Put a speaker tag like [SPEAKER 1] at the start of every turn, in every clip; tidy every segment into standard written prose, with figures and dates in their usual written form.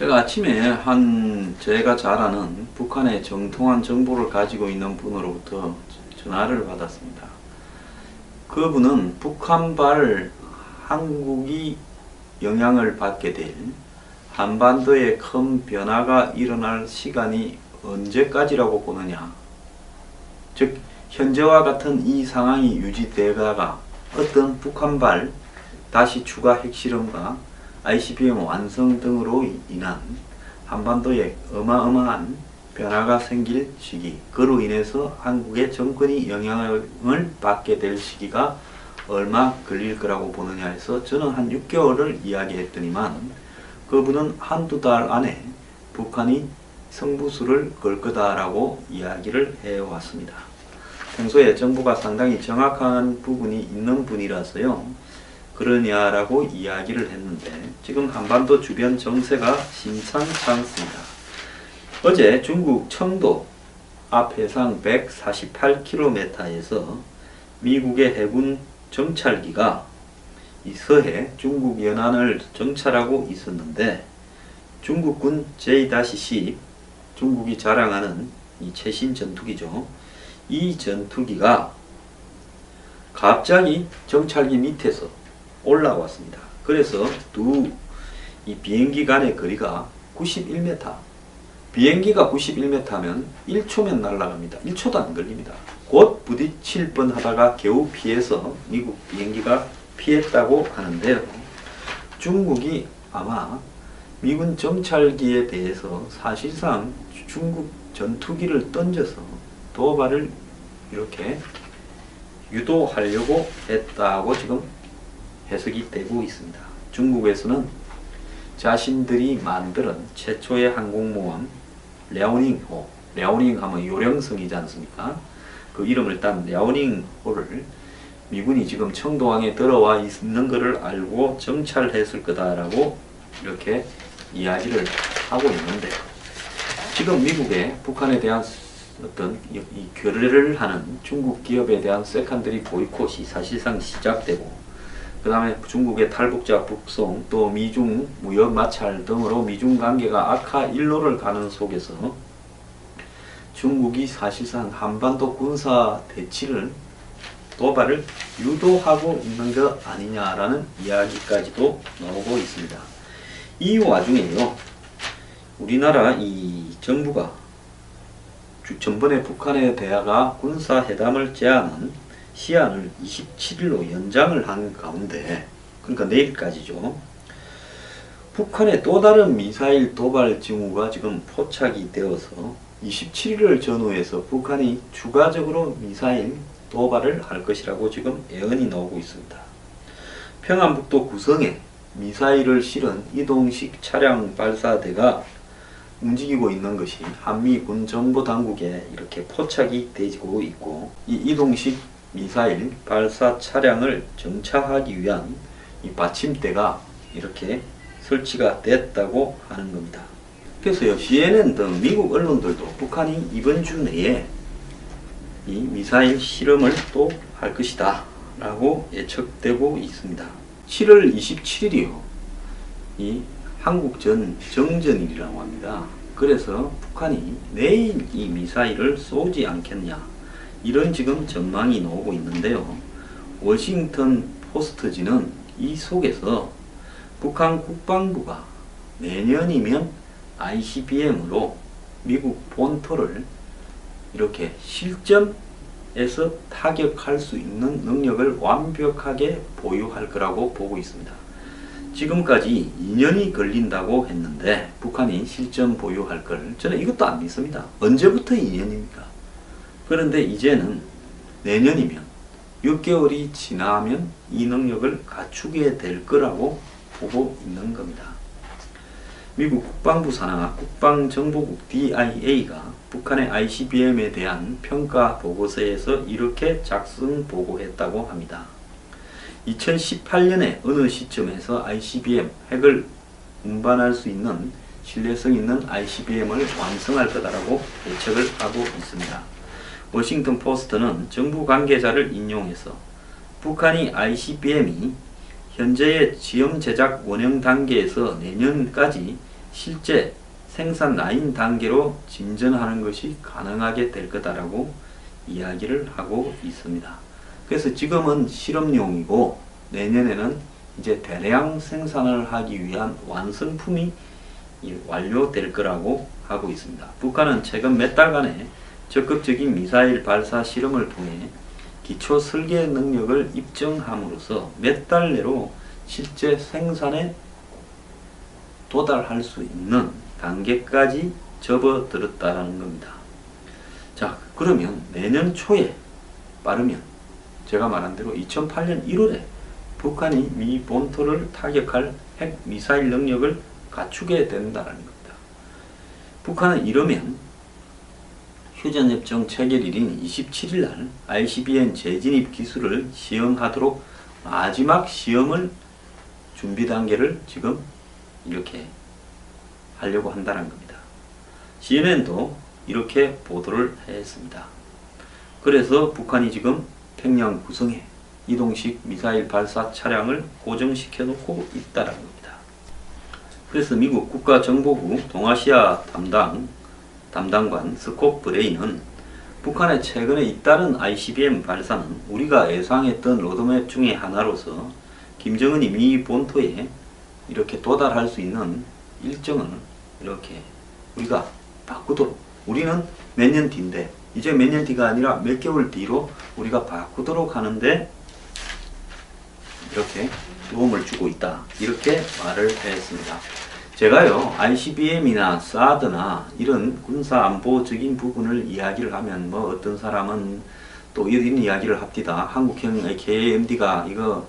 [SPEAKER 1] 제가 아침에 제가 잘 아는 북한의 정통한 정보를 가지고 있는 분으로부터 전화를 받았습니다. 그분은 북한발 한국이 영향을 받게 될 한반도에 큰 변화가 일어날 시간이 언제까지라고 보느냐, 즉 현재와 같은 이 상황이 유지되다가 어떤 북한발 다시 추가 핵실험과 ICBM 완성 등으로 인한 한반도에 어마어마한 변화가 생길 시기, 그로 인해서 한국의 정권이 영향을 받게 될 시기가 얼마 걸릴 거라고 보느냐 해서 저는 한 6개월을 이야기했더니만 그분은 한두 달 안에 북한이 성부수를 걸 거다라고 이야기를 해왔습니다. 평소에 정보가 상당히 정확한 부분이 있는 분이라서요, 그러냐라고 이야기를 했는데 지금 한반도 주변 정세가 심상치 않습니다. 어제 중국 청도 앞 해상 148km에서 미국의 해군 정찰기가 이 서해 중국 연안을 정찰하고 있었는데 중국군 J-10, 중국이 자랑하는 이 최신 전투기죠. 이 전투기가 갑자기 정찰기 밑에서 올라왔습니다. 그래서 이 비행기 간의 거리가 91m, 비행기가 91m면 1초면 날아갑니다. 1초도 안 걸립니다. 곧 부딪힐 뻔 하다가 겨우 피해서 미국 비행기가 피했다고 하는데요. 중국이 아마 미군 정찰기에 대해서 사실상 중국 전투기를 던져서 도발을 이렇게 유도하려고 했다고 지금 해석이 되고 있습니다. 중국에서는 자신들이 만든 최초의 항공모함 랴오닝호, 랴오닝 하면 요령성이지 않습니까? 그 이름을 딴 랴오닝호를 미군이 지금 청도항에 들어와 있는 것을 알고 정찰했을 거다라고 이렇게 이야기를 하고 있는데, 지금 미국의 북한에 대한 어떤 이 교류를 하는 중국 기업에 대한 세컨더리 보이콧이 사실상 시작되고, 그 다음에 중국의 탈북자 북송, 또 미중 무역 마찰 등으로 미중 관계가 악화 일로를 가는 속에서 중국이 사실상 한반도 군사 대치를 도발을 유도하고 있는 것 아니냐라는 이야기까지도 나오고 있습니다. 이 와중에요, 우리나라 이 정부가 전번에 북한에 대하가 군사회담을 제안한 시한을 27일로 연장을 한 가운데, 그러니까 내일까지죠, 북한의 또 다른 미사일 도발 징후가 지금 포착이 되어서 27일을 전후해서 북한이 추가적으로 미사일 도발을 할 것이라고 지금 예언이 나오고 있습니다. 평안북도 구성에 미사일을 실은 이동식 차량 발사대가 움직이고 있는 것이 한미 군정보당국에 이렇게 포착이 되고 있고, 이 이동식 미사일 발사 차량을 정차하기 위한 이 받침대가 이렇게 설치가 됐다고 하는 겁니다. 그래서요, CNN 등 미국 언론들도 북한이 이번 주 내에 이 미사일 실험을 또 할 것이다 라고 예측되고 있습니다. 7월 27일이요, 이 한국전 정전일이라고 합니다. 그래서 북한이 내일 이 미사일을 쏘지 않겠냐, 이런 지금 전망이 나오고 있는데요. 워싱턴 포스트지는 이 속에서 북한 국방부가 내년이면 ICBM으로 미국 본토를 이렇게 실점에서 타격할 수 있는 능력을 완벽하게 보유할 거라고 보고 있습니다. 지금까지 2년이 걸린다고 했는데 북한이 실점 보유할 걸, 저는 이것도 안 믿습니다. 언제부터 2년입니까? 그런데 이제는 내년이면 6개월이 지나면 이 능력을 갖추게 될 거라고 보고 있는 겁니다. 미국 국방부 산하 국방정보국 DIA가 북한의 ICBM에 대한 평가 보고서에서 이렇게 작성 보고했다고 합니다. 2018년에 어느 시점에서 ICBM, 핵을 운반할 수 있는 신뢰성 있는 ICBM을 완성할 거다라고 예측을 하고 있습니다. 워싱턴 포스트는 정부 관계자를 인용해서 북한이 ICBM이 현재의 시험 제작 원형 단계에서 내년까지 실제 생산 라인 단계로 진전하는 것이 가능하게 될 거다라고 이야기를 하고 있습니다. 그래서 지금은 실험용이고 내년에는 이제 대량 생산을 하기 위한 완성품이 완료될 거라고 하고 있습니다. 북한은 최근 몇 달간의 적극적인 미사일 발사 실험을 통해 기초 설계 능력을 입증함으로써 몇 달 내로 실제 생산에 도달할 수 있는 단계까지 접어들었다는 겁니다. 자, 그러면 내년 초에 빠르면 제가 말한 대로 2008년 1월에 북한이 미 본토를 타격할 핵 미사일 능력을 갖추게 된다는 겁니다. 북한은 이러면 휴전협정 체결일인 27일 날 ICBM 재진입 기술을 시험하도록 마지막 시험을 준비 단계를 지금 이렇게 하려고 한다는 겁니다. CNN도 이렇게 보도를 했습니다. 그래서 북한이 지금 평양 구성에 이동식 미사일 발사 차량을 고정시켜 놓고 있다는 겁니다. 그래서 미국 국가정보부 동아시아 담당관 스콧 브레인은 북한의 최근에 잇따른 ICBM 발사는 우리가 예상했던 로드맵 중의 하나로서 김정은이 미 본토에 이렇게 도달할 수 있는 일정을 이렇게 우리가 바꾸도록, 우리는 몇 년 뒤인데 이제 몇 년 뒤가 아니라 몇 개월 뒤로 우리가 바꾸도록 하는데 이렇게 도움을 주고 있다, 이렇게 말을 했습니다. 제가요 ICBM이나 사드나 이런 군사안보적인 부분을 이야기를 하면 뭐 어떤 사람은 또 이런 이야기를 합디다. 한국형 KMD가 이거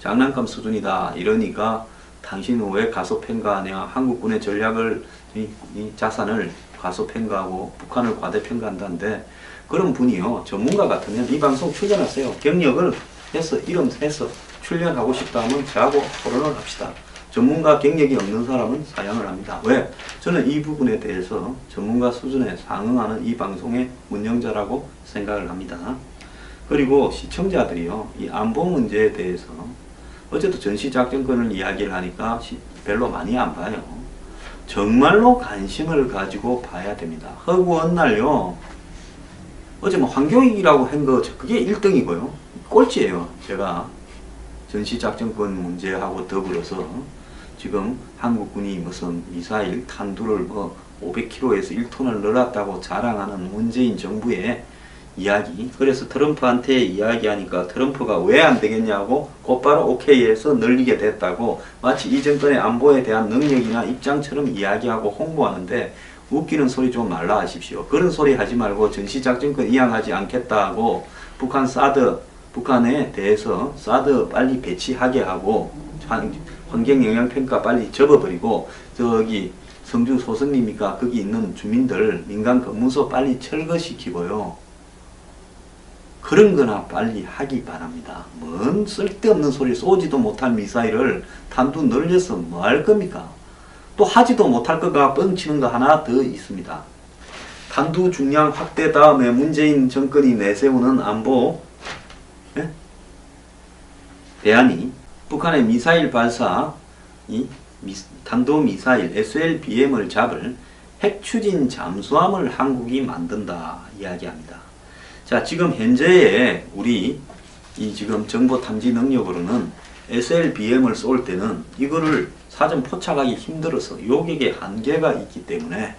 [SPEAKER 1] 장난감 수준이다 이러니까 당신은 왜 가소평가하냐, 한국군의 전략을 이 자산을 가소평가하고 북한을 과대평가한다는데, 그런 분이요 전문가 같으면 이 방송 출연하세요. 경력을 해서 이름해서 출연하고 싶다면 저하고 토론을 합시다. 전문가 경력이 없는 사람은 사양을 합니다. 왜? 저는 이 부분에 대해서 전문가 수준에 상응하는 이 방송의 운영자라고 생각을 합니다. 그리고 시청자들이요 이 안보 문제에 대해서 어제도 전시작전권을 이야기를 하니까 별로 많이 안 봐요. 정말로 관심을 가지고 봐야 됩니다. 허구 어느 날요 어제 뭐 환경위기라고 한 거 그게 1등이고요 꼴찌예요. 제가 전시작전권 문제하고 더불어서 지금 한국군이 무슨 미사일 탄두를 뭐 500km에서 1톤을 늘었다고 자랑하는 문재인 정부의 이야기. 그래서 트럼프한테 이야기하니까 트럼프가 왜 안 되겠냐고 곧바로 오케이 해서 늘리게 됐다고 마치 이 정권의 안보에 대한 능력이나 입장처럼 이야기하고 홍보하는데, 웃기는 소리 좀 말라 하십시오. 그런 소리 하지 말고 전시작전권 이양하지 않겠다고 북한에 대해서 사드 빨리 배치하게 하고 환경영향평가 빨리 접어버리고 저기 성주 소성리니까 거기 있는 주민들 민간 검문소 빨리 철거시키고요. 그런 거나 빨리 하기 바랍니다. 뭔 쓸데없는 소리, 쏘지도 못할 미사일을 탄두 늘려서 뭐 할 겁니까? 또 하지도 못할 거가 뻥치는 거 하나 더 있습니다. 탄두 중량 확대 다음에 문재인 정권이 내세우는 안보 대안이 북한의 미사일 발사, 탄도미사일 SLBM을 잡을 핵추진 잠수함을 한국이 만든다 이야기합니다. 자, 지금 현재의 우리 지금 정보 탐지 능력으로는 SLBM을 쏠 때는 이거를 사전 포착하기 힘들어서 요격의 한계가 있기 때문에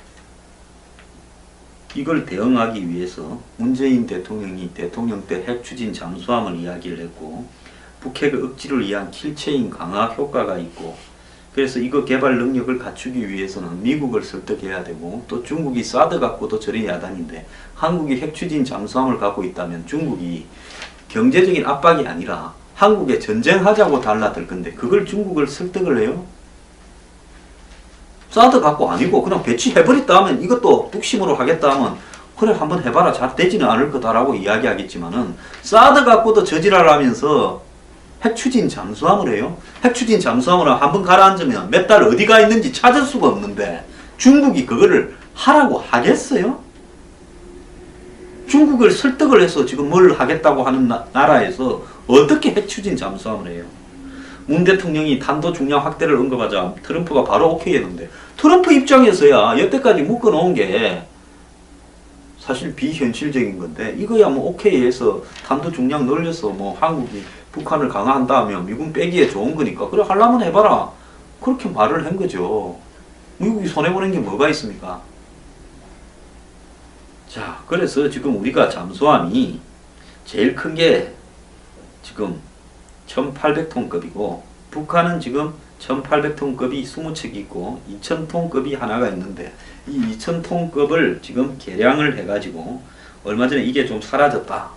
[SPEAKER 1] 이걸 대응하기 위해서 문재인 대통령이 대통령 때 핵추진 잠수함을 이야기를 했고, 북핵 억지를 위한 킬체인 강화 효과가 있고, 그래서 이거 개발 능력을 갖추기 위해서는 미국을 설득해야 되고, 또 중국이 사드 갖고도 저리 야단인데 한국이 핵추진 잠수함을 갖고 있다면 중국이 경제적인 압박이 아니라 한국에 전쟁하자고 달라들 건데 그걸 중국을 설득을 해요? 사드 갖고 아니고 그냥 배치해버렸다 하면, 이것도 뚝심으로 하겠다 하면 그래 한번 해봐라 잘 되지는 않을 거다라고 이야기하겠지만은, 사드 갖고도 저지랄 하면서 핵추진 잠수함을 해요? 핵추진 잠수함으로 한번 가라앉으면 몇 달 어디가 있는지 찾을 수가 없는데 중국이 그거를 하라고 하겠어요? 중국을 설득을 해서 지금 뭘 하겠다고 하는 나라에서 어떻게 핵추진 잠수함을 해요? 문 대통령이 탄도 중량 확대를 언급하자 트럼프가 바로 오케이 했는데, 트럼프 입장에서야 여태까지 묶어놓은 게 사실 비현실적인 건데, 이거야 뭐 오케이 해서 탄도 중량 늘려서 뭐 한국이 북한을 강화한다면 미군 빼기에 좋은 거니까 그래 하려면 해봐라, 그렇게 말을 한 거죠. 미국이 손해보는 게 뭐가 있습니까? 자, 그래서 지금 우리가 잠수함이 제일 큰 게 지금 1800톤급이고 북한은 지금 1800톤급이 20척이 있고 2000톤급이 하나가 있는데, 이 2000톤급을 지금 개량을 해가지고 얼마 전에 이게 좀 사라졌다,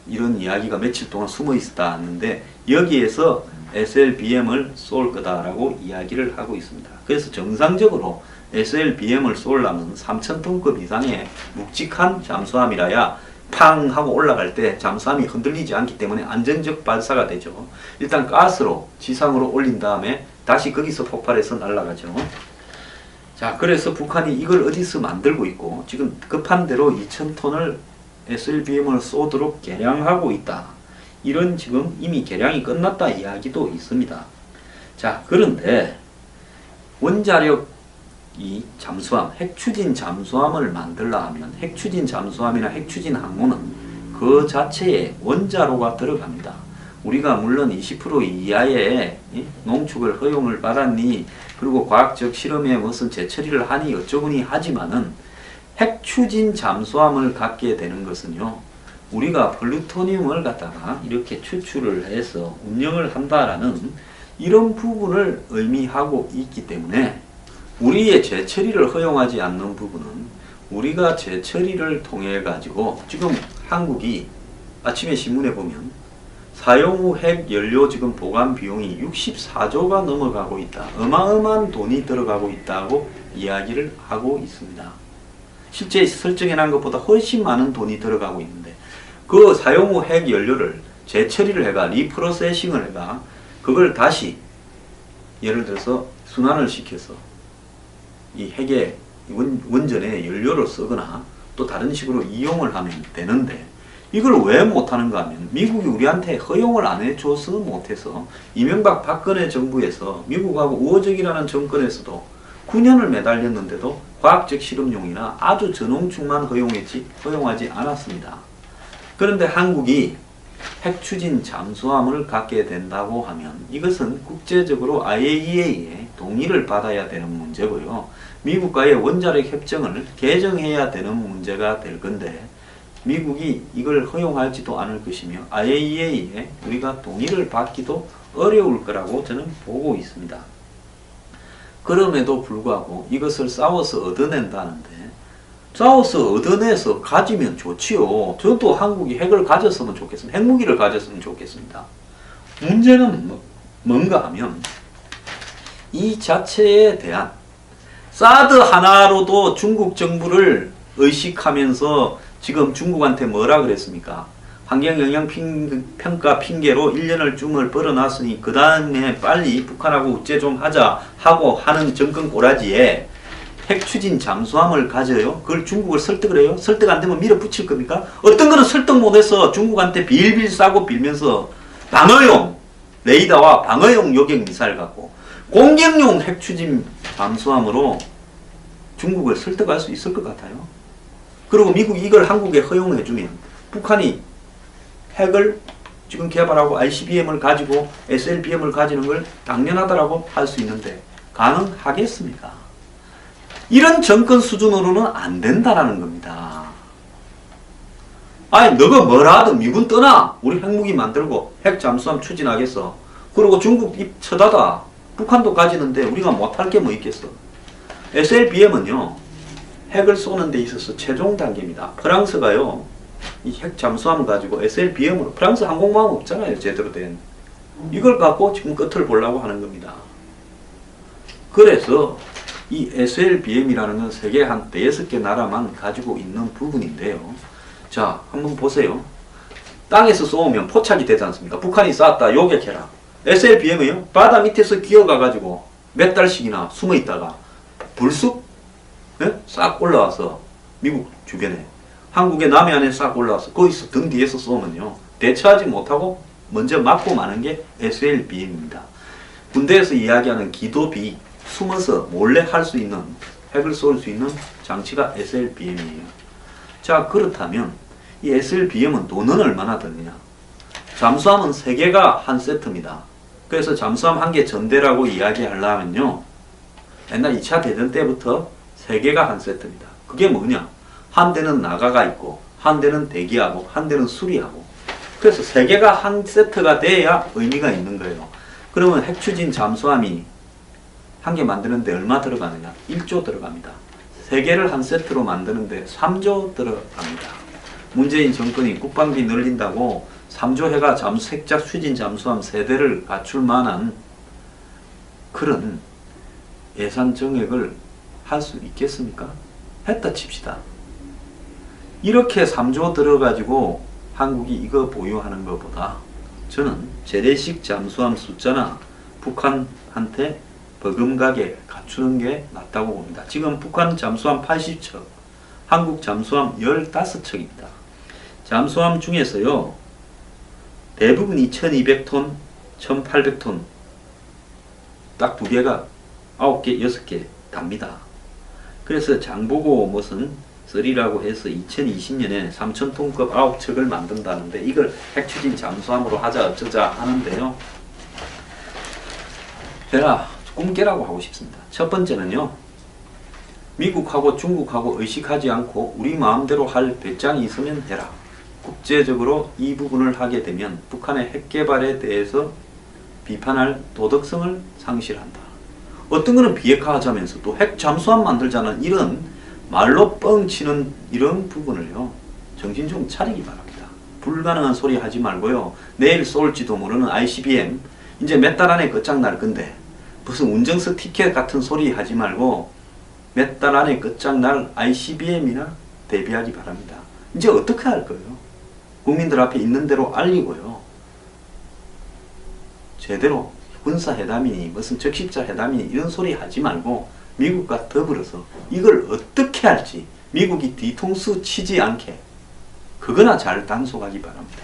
[SPEAKER 1] 이런 이야기가 며칠 동안 숨어 있었다 하는데, 여기에서 SLBM을 쏠 거다라고 이야기를 하고 있습니다. 그래서 정상적으로 SLBM을 쏘려면 3000톤급 이상의 묵직한 잠수함이라야 팡 하고 올라갈 때 잠수함이 흔들리지 않기 때문에 안정적 발사가 되죠. 일단 가스로 지상으로 올린 다음에 다시 거기서 폭발해서 날아가죠. 자, 그래서 북한이 이걸 어디서 만들고 있고 지금 급한 대로 2000톤을 SLBM을 쏘도록 개량하고 있다, 이런 지금 이미 개량이 끝났다 이야기도 있습니다. 자, 그런데 원자력 이 잠수함, 핵추진 잠수함을 만들려 하면 핵추진 잠수함이나 핵추진 항모는 그 자체에 원자로가 들어갑니다. 우리가 물론 20% 이하의 농축을 허용을 받았니, 그리고 과학적 실험에 무슨 재처리를 하니 어쩌구니 하지만은 핵추진 잠수함을 갖게 되는 것은요, 우리가 플루토늄을 갖다가 이렇게 추출을 해서 운영을 한다라는 이런 부분을 의미하고 있기 때문에, 우리의 재처리를 허용하지 않는 부분은 우리가 재처리를 통해 가지고 지금 한국이 아침에 신문에 보면 사용 후 핵 연료 지금 보관 비용이 64조가 넘어가고 있다, 어마어마한 돈이 들어가고 있다고 이야기를 하고 있습니다. 실제 설정해 놓은 것보다 훨씬 많은 돈이 들어가고 있는데, 그 사용 후 핵 연료를 재처리를 해가 리프로세싱을 해가 그걸 다시 예를 들어서 순환을 시켜서 이 핵의 원전에 연료를 쓰거나 또 다른 식으로 이용을 하면 되는데, 이걸 왜 못하는가 하면 미국이 우리한테 허용을 안 해줘서 못해서, 이명박 박근혜 정부에서 미국하고 우호적이라는 정권에서도 9년을 매달렸는데도 과학적 실험용이나 아주 전홍축만 허용하지 않았습니다. 그런데 한국이 핵추진 잠수함을 갖게 된다고 하면 이것은 국제적으로 IAEA의 동의를 받아야 되는 문제고요, 미국과의 원자력 협정을 개정해야 되는 문제가 될 건데, 미국이 이걸 허용할지도 않을 것이며 IAEA에 우리가 동의를 받기도 어려울 거라고 저는 보고 있습니다. 그럼에도 불구하고 이것을 싸워서 얻어낸다는데, 싸워서 얻어내서 가지면 좋지요. 저도 한국이 핵을 가졌으면 좋겠습니다. 핵무기를 가졌으면 좋겠습니다. 문제는 뭔가 하면 이 자체에 대한 사드 하나로도 중국 정부를 의식하면서 지금 중국한테 뭐라 그랬습니까? 환경영향평가 핑계로 1년을 쯤을 벌어놨으니 그 다음에 빨리 북한하고 우째 좀 하자 하고 하는 정권 꼬라지에 핵추진 잠수함을 가져요? 그걸 중국을 설득을 해요? 설득 안 되면 밀어붙일 겁니까? 어떤 거는 설득 못해서 중국한테 빌빌 싸고 빌면서 방어용 레이더와 방어용 요격 미사일 갖고 공격용 핵추진 잠수함으로 중국을 설득할 수 있을 것 같아요. 그리고 미국이 이걸 한국에 허용해주면 북한이 핵을 지금 개발하고 ICBM을 가지고 SLBM을 가지는 걸 당연하다라고 할 수 있는데 가능하겠습니까? 이런 정권 수준으로는 안 된다라는 겁니다. 아니 너가 뭐라 하든 미군 떠나, 우리 핵무기 만들고 핵 잠수함 추진하겠어. 그리고 중국 입 쳐닫아. 북한도 가지는데 우리가 못할 게 뭐 있겠어. SLBM은요 핵을 쏘는 데 있어서 최종 단계입니다. 프랑스가요 이 핵 잠수함을 가지고 SLBM으로, 프랑스 항공모함 없잖아요 제대로 된, 이걸 갖고 지금 끝을 보려고 하는 겁니다. 그래서 이 SLBM이라는 건 세계 한 5개 나라만 가지고 있는 부분인데요. 자, 한번 보세요. 땅에서 쏘면 포착이 되지 않습니까? 북한이 쐈다 요격해라. SLBM이요? 바다 밑에서 기어가가지고 몇 달씩이나 숨어 있다가 불쑥 싹 올라와서 미국 주변에, 한국의 남해안에 싹 올라와서 거기서 등 뒤에서 쏘면요 대처하지 못하고 먼저 맞고 마는 게 SLBM입니다. 군대에서 이야기하는 기도비, 숨어서 몰래 할 수 있는, 핵을 쏠 수 있는 장치가 SLBM이에요. 자, 그렇다면 이 SLBM은 돈은 얼마나 드느냐? 잠수함은 3개가 한 세트입니다. 그래서 잠수함 1개 전대라고 이야기하려면요, 옛날 2차 대전 때부터 3개가 한 세트입니다. 그게 뭐냐? 한 대는 나가가 있고, 한 대는 대기하고, 한 대는 수리하고. 그래서 3개가 한 세트가 돼야 의미가 있는 거예요. 그러면 핵추진 잠수함이 1개 만드는데 얼마 들어가느냐? 1조 들어갑니다. 3개를 한 세트로 만드는데 3조 들어갑니다. 문재인 정권이 국방비 늘린다고 3조 해가 핵작 추진 잠수함 3대를 갖출 만한 그런 예산 정액을 할 수 있겠습니까? 했다 칩시다. 이렇게 3조 들어가지고 한국이 이거 보유하는 것보다 저는 재래식 잠수함 숫자나 북한한테 버금가게 갖추는 게 낫다고 봅니다. 지금 북한 잠수함 80척, 한국 잠수함 15척입니다. 잠수함 중에서요, 대부분이 1200톤, 1800톤, 딱 2개가 9개, 6개 답니다. 그래서 장보고 무슨 쓰리라고 해서 2020년에 3000톤급 9척을 만든다는데 이걸 핵추진 잠수함으로 하자 어쩌자 하는데요. 제가 꿈깨라고 하고 싶습니다. 첫 번째는요, 미국하고 중국하고 의식하지 않고 우리 마음대로 할 배짱이 있으면 해라. 국제적으로 이 부분을 하게 되면 북한의 핵개발에 대해서 비판할 도덕성을 상실한다. 어떤 거는 비핵화하자면서 또 핵 잠수함 만들자는 이런 말로 뻥치는 이런 부분을요, 정신 좀 차리기 바랍니다. 불가능한 소리 하지 말고요, 내일 쏠지도 모르는 ICBM 이제 몇 달 안에 끝장날 건데 무슨 운정석 티켓 같은 소리 하지 말고 몇 달 안에 끝장날 ICBM이나 대비하기 바랍니다. 이제 어떻게 할 거예요? 국민들 앞에 있는 대로 알리고요, 제대로 군사회담이니 무슨 적십자 회담이니 이런 소리 하지 말고 미국과 더불어서 이걸 어떻게 할지 미국이 뒤통수 치지 않게 그거나 잘 단속하기 바랍니다.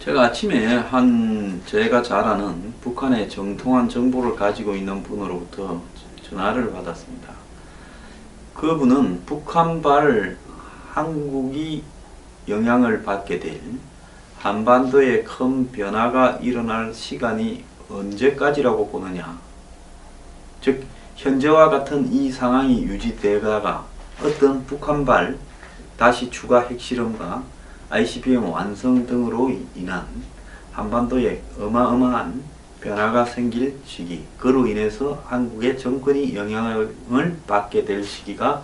[SPEAKER 1] 제가 아침에 제가 잘 아는 북한의 정통한 정보를 가지고 있는 분으로부터 전화를 받았습니다. 그분은 북한발 한국이 영향을 받게 될 한반도에 큰 변화가 일어날 시간이 언제까지라고 보느냐, 즉 현재와 같은 이 상황이 유지되다가 어떤 북한발 다시 추가 핵실험과 ICBM 완성 등으로 인한 한반도에 어마어마한 변화가 생길 시기, 그로 인해서 한국의 정권이 영향을 받게 될 시기가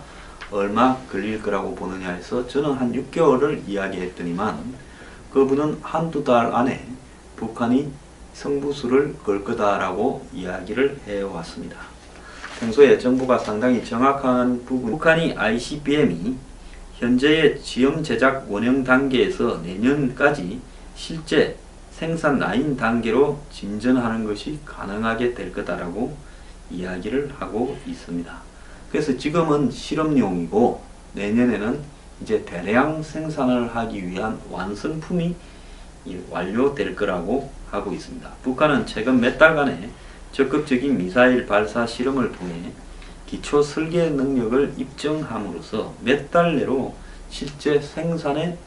[SPEAKER 1] 얼마 걸릴 거라고 보느냐 해서 저는 한 6개월을 이야기했더니만 그분은 한두 달 안에 북한이 성부수를 걸 거다라고 이야기를 해왔습니다. 평소에 정부가 상당히 정확한 부분, 북한이 ICBM이 현재의 시험 제작 원형 단계에서 내년까지 실제 생산 라인 단계로 진전하는 것이 가능하게 될 거다라고 이야기를 하고 있습니다. 그래서 지금은 실험용이고 내년에는 이제 대량 생산을 하기 위한 완성품이 완료될 거라고 하고 있습니다. 북한은 최근 몇 달간의 적극적인 미사일 발사 실험을 통해 기초 설계 능력을 입증함으로써 몇 달 내로 실제 생산에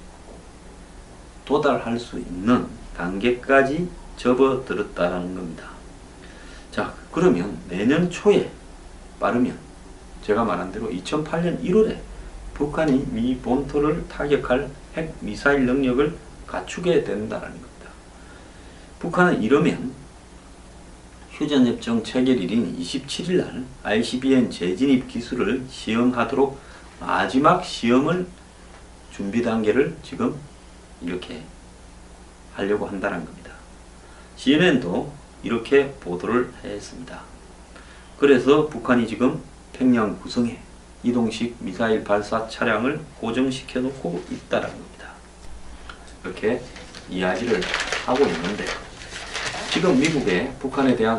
[SPEAKER 1] 도달할 수 있는 단계까지 접어들었다는 겁니다. 자, 그러면 내년 초에 빠르면 제가 말한 대로 2008년 1월에 북한이 미 본토를 타격할 핵 미사일 능력을 갖추게 된다는 겁니다. 북한은 이러면 휴전협정 체결일인 27일 날 ICBM 재진입 기술을 시험하도록 마지막 시험을 준비 단계를 지금 이렇게 하려고 한다는 겁니다. CNN도 이렇게 보도를 했습니다. 그래서 북한이 지금 평양 구성에 이동식 미사일 발사 차량을 고정시켜 놓고 있다는 겁니다. 이렇게 이야기를 하고 있는데, 지금 미국에 북한에 대한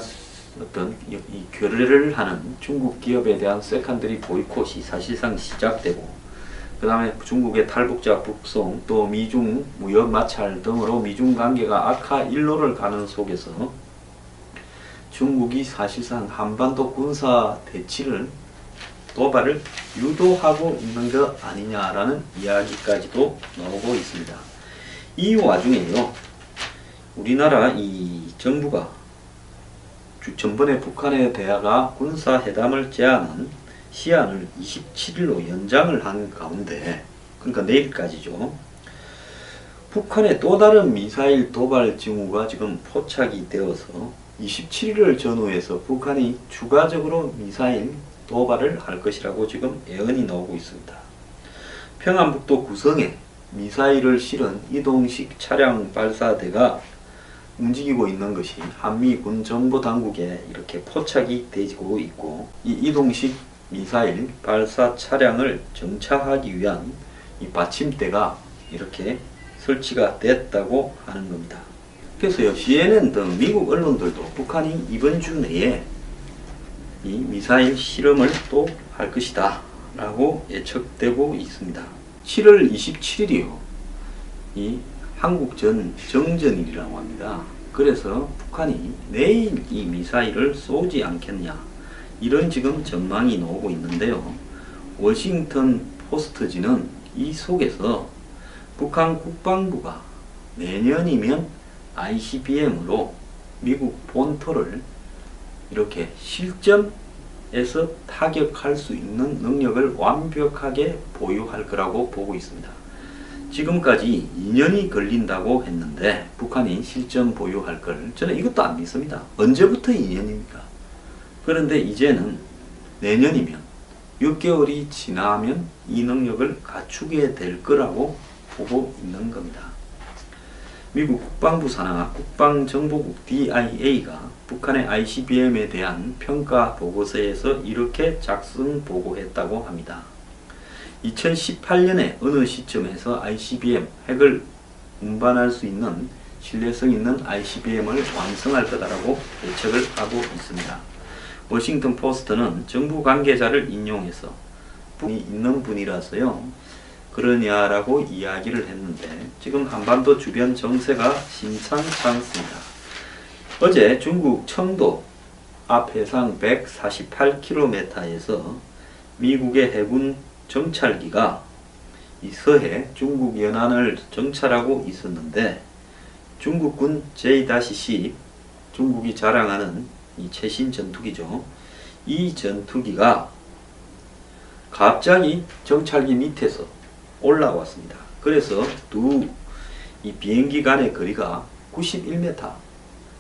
[SPEAKER 1] 어떤 이 결례를 하는 중국 기업에 대한 세컨더리 보이콧이 사실상 시작되고, 그 다음에 중국의 탈북자 북송, 또 미중 무역 마찰 등으로 미중 관계가 악화 일로를 가는 속에서 중국이 사실상 한반도 군사 대치를 도발을 유도하고 있는 것 아니냐라는 이야기까지도 나오고 있습니다. 이 와중에요, 우리나라 이 정부가 전번에 북한에 대하가 군사회담을 제안한 시한을 27일로 연장을 한 가운데, 그러니까 내일까지죠. 북한의 또 다른 미사일 도발 징후가 지금 포착이 되어서 27일을 전후해서 북한이 추가적으로 미사일 도발을 할 것이라고 지금 예언이 나오고 있습니다. 평안북도 구성에 미사일을 실은 이동식 차량 발사대가 움직이고 있는 것이 한미 군 정보 당국에 이렇게 포착이 되고 있고, 이 이동식 미사일 발사 차량을 정차하기 위한 이 받침대가 이렇게 설치가 됐다고 하는 겁니다. 그래서요, CNN 등 미국 언론들도 북한이 이번 주 내에 이 미사일 실험을 또 할 것이다 라고 예측되고 있습니다. 7월 27일이요, 이 한국전 정전일이라고 합니다. 그래서 북한이 내일 이 미사일을 쏘지 않겠냐, 이런 지금 전망이 나오고 있는데요. 워싱턴 포스트지는 이 속에서 북한 국방부가 내년이면 ICBM으로 미국 본토를 이렇게 실전에서 타격할 수 있는 능력을 완벽하게 보유할 거라고 보고 있습니다. 지금까지 2년이 걸린다고 했는데 북한이 실전 보유할 걸, 저는 이것도 안 믿습니다. 언제부터 2년입니까? 그런데 이제는 내년이면 6개월이 지나면 이 능력을 갖추게 될 거라고 보고 있는 겁니다. 미국 국방부 산하 국방정보국 DIA가 북한의 ICBM에 대한 평가 보고서에서 이렇게 작성 보고했다고 합니다. 2018년에 어느 시점에서 ICBM 핵을 운반할 수 있는 신뢰성 있는 ICBM을 완성할 거다라고 예측을 하고 있습니다. 워싱턴 포스트는 정부 관계자를 인용해서 분이 있는 분이라서요 그러냐라고 이야기를 했는데, 지금 한반도 주변 정세가 심상치 않습니다. 어제 중국 청도 앞 해상 148km에서 미국의 해군 정찰기가 이 서해 중국 연안을 정찰하고 있었는데, 중국군 J-10, 중국이 자랑하는 이 최신 전투기죠. 이 전투기가 갑자기 정찰기 밑에서 올라왔습니다. 그래서 이 비행기 간의 거리가 91m,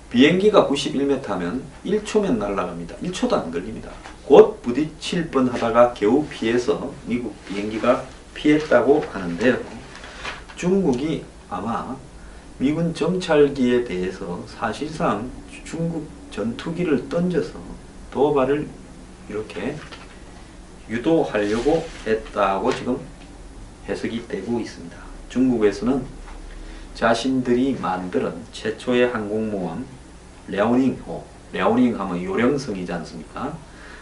[SPEAKER 1] 비행기가 91m면 1초면 날아갑니다. 1초도 안 걸립니다. 곧 부딪힐 뻔 하다가 겨우 피해서 미국 비행기가 피했다고 하는데요. 중국이 아마 미군 정찰기에 대해서 사실상 중국 전투기를 던져서 도발을 이렇게 유도하려고 했다고 지금 해석이 되고 있습니다. 중국에서는 자신들이 만든 최초의 항공모함 랴오닝호, 랴오닝 하면 요령성이지 않습니까?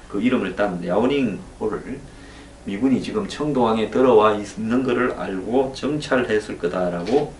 [SPEAKER 1] 그 이름을 딴 랴오닝호를 미군이 지금 청도항에 들어와 있는 것을 알고 정찰했을 거다라고